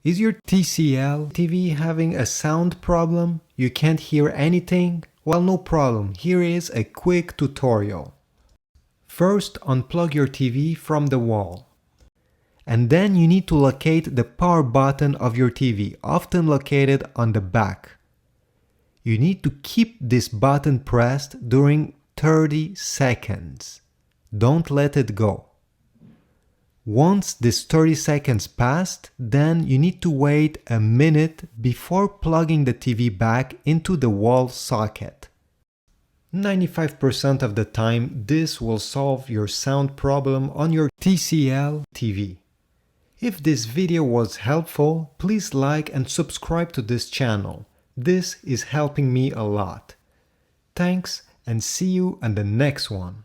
Is your TCL TV having a sound problem? You can't hear anything? Well, no problem. Here is a quick tutorial. First, unplug your TV from the wall. And then you need to locate the power button of your TV, often located on the back. You need to keep this button pressed during 30 seconds. Don't let it go. Once this 30 seconds passed, then you need to wait a minute before plugging the TV back into the wall socket. 95% of the time, this will solve your sound problem on your TCL TV. If this video was helpful, please like and subscribe to this channel. This is helping me a lot. Thanks and see you on the next one.